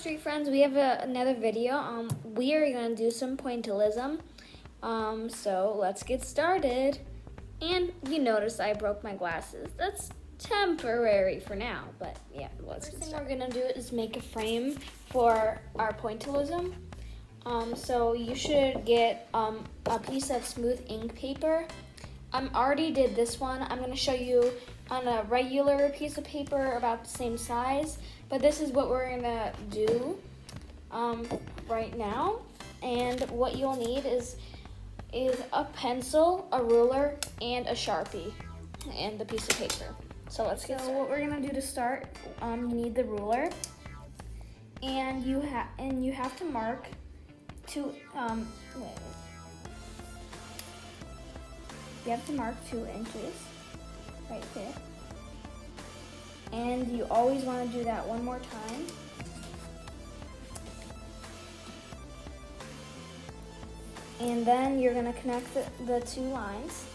street friends, we have another video. We are going to do some pointillism. So let's get started. And you notice I broke my glasses. That's temporary for now, but yeah, let's get started. First thing we're going to do is make a frame for our pointillism. So you should get a piece of smooth ink paper. I already did this one. I'm going to show you on a regular piece of paper about the same size, but this is what we're going to do right now. And what you'll need is a pencil, a ruler, and a Sharpie, and a piece of paper. So let's get started. What we're going to do to start, you need the ruler, and you have to mark You have to mark 2 inches right there. And you always want to do that one more time. And then you're going to connect the 2 lines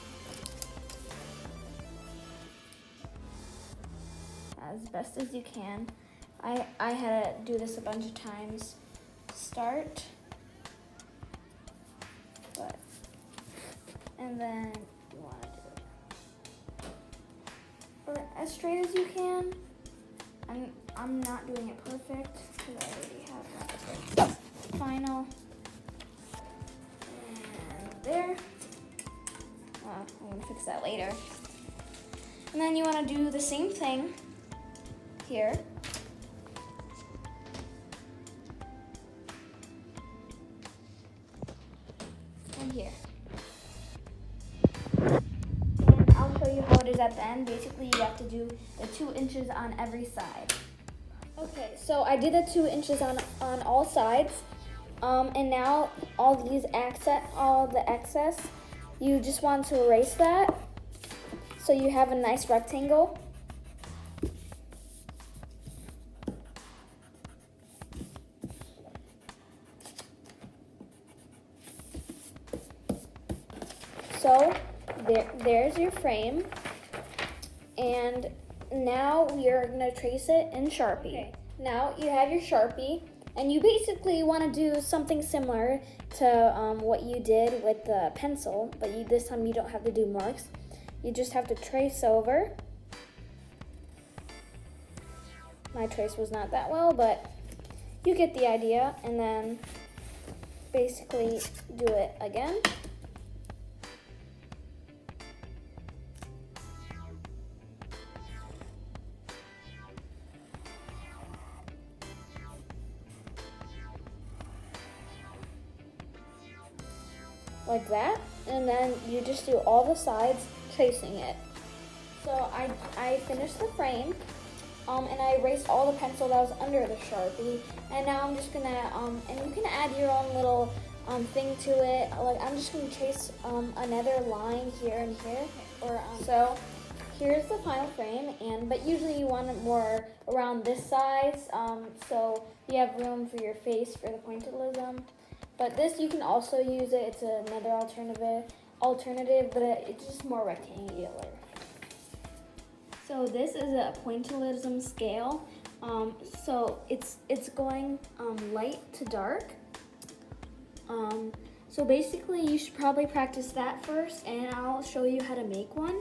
as best as you can. I had to do this a bunch of times to start. And then you want to do it as straight as you can. I'm not doing it perfect because I already have my final. And there. I'm going to fix that later. And then you want to do the same thing here. And here. How it is at the end. Basically, you have to do the 2 inches on every side. Okay, so I did the 2 inches on all sides, and now all the excess, you just want to erase that, so you have a nice rectangle. So there's your frame, and now we are going to trace it in Sharpie. Okay. Now you have your Sharpie, and you basically want to do something similar to what you did with the pencil, but this time you don't have to do marks. You just have to trace over. My trace was not that well, but you get the idea, and then basically do it again. Like that, and then you just do all the sides tracing it. So I finished the frame, and I erased all the pencil that was under the Sharpie, and now I'm just gonna, and you can add your own little thing to it. Like I'm just gonna trace another line here and here, so here's the final frame, but usually you want it more around this size, so you have room for your face for the pointillism. But this, you can also use it. It's another alternative, but it's just more rectangular. So this is a pointillism scale. So it's going light to dark. So basically, you should probably practice that first, and I'll show you how to make one.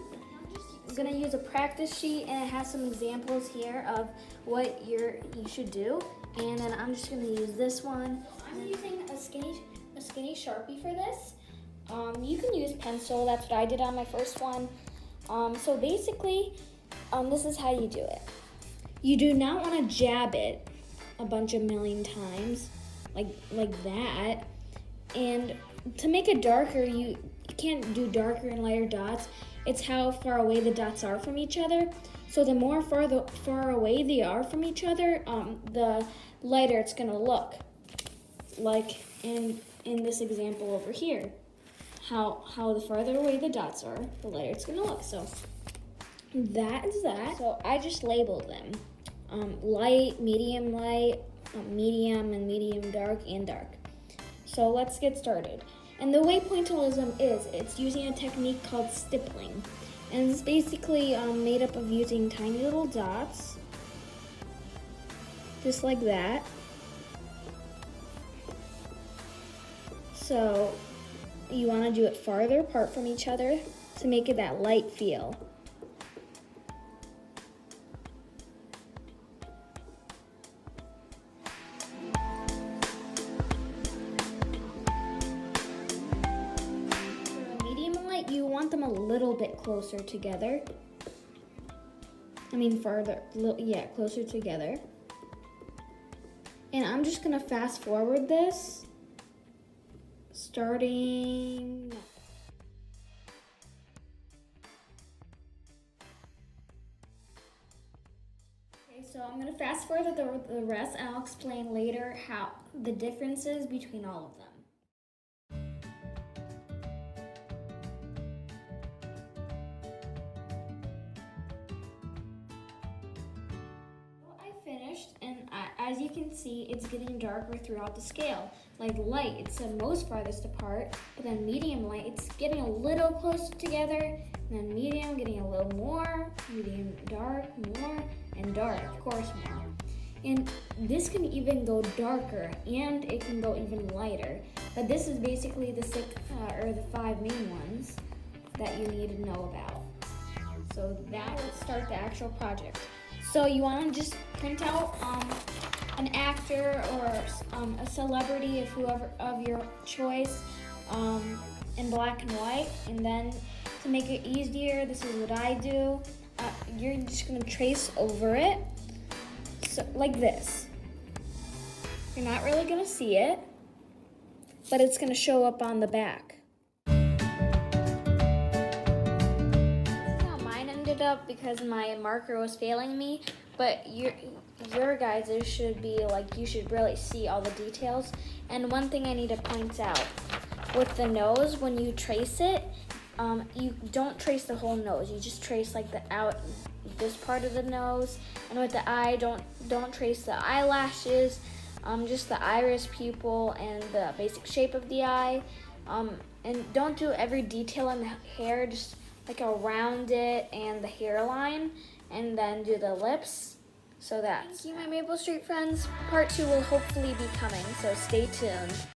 I'm gonna use a practice sheet, and it has some examples here of what you should do. And then I'm just gonna use this one. I'm using a skinny Sharpie for this. You can use pencil. That's what I did on my first one. So basically, this is how you do it. You do not want to jab it a million times, like that. And to make it darker, you can't do darker and lighter dots. It's how far away the dots are from each other. So the more far away they are from each other, the lighter it's gonna look. Like in this example over here, how the farther away the dots are, the lighter it's gonna look. So that is that. So I just labeled them light, medium, and medium dark, and dark. So let's get started. And the way pointillism is, it's using a technique called stippling. And it's basically made up of using tiny little dots, just like that. So you want to do it farther apart from each other to make it that light feel. For a medium light, you want them a little bit closer together. I mean farther, yeah, closer together. And I'm just gonna fast forward this, starting now. Okay, so I'm gonna fast forward the rest, and I'll explain later how the differences between all of them. Finished, and as you can see, it's getting darker throughout the scale. Like light, it's the most farthest apart, but then medium light, it's getting a little closer together, and then medium getting a little more, medium dark, more, and dark, of course, more. And this can even go darker, and it can go even lighter. But this is basically the the 5 main ones that you need to know about. So now let's start the actual project. So you want to just print out an actor or a celebrity of whoever of your choice in black and white, and then to make it easier, this is what I do. You're just going to trace over it, so like this. You're not really going to see it, but it's going to show up on the back. Up because my marker was failing me, but your guys' should be like, you should really see all the details. And one thing I need to point out, with the nose, when you trace it, you don't trace the whole nose, you just trace like this part of the nose. And with the eye, don't trace the eyelashes, just the iris, pupil, and the basic shape of the eye. And don't do every detail in the hair, just like around it and the hairline, and then do the lips. So that's. Thank you, my Maple Street friends. Part 2 will hopefully be coming, so stay tuned.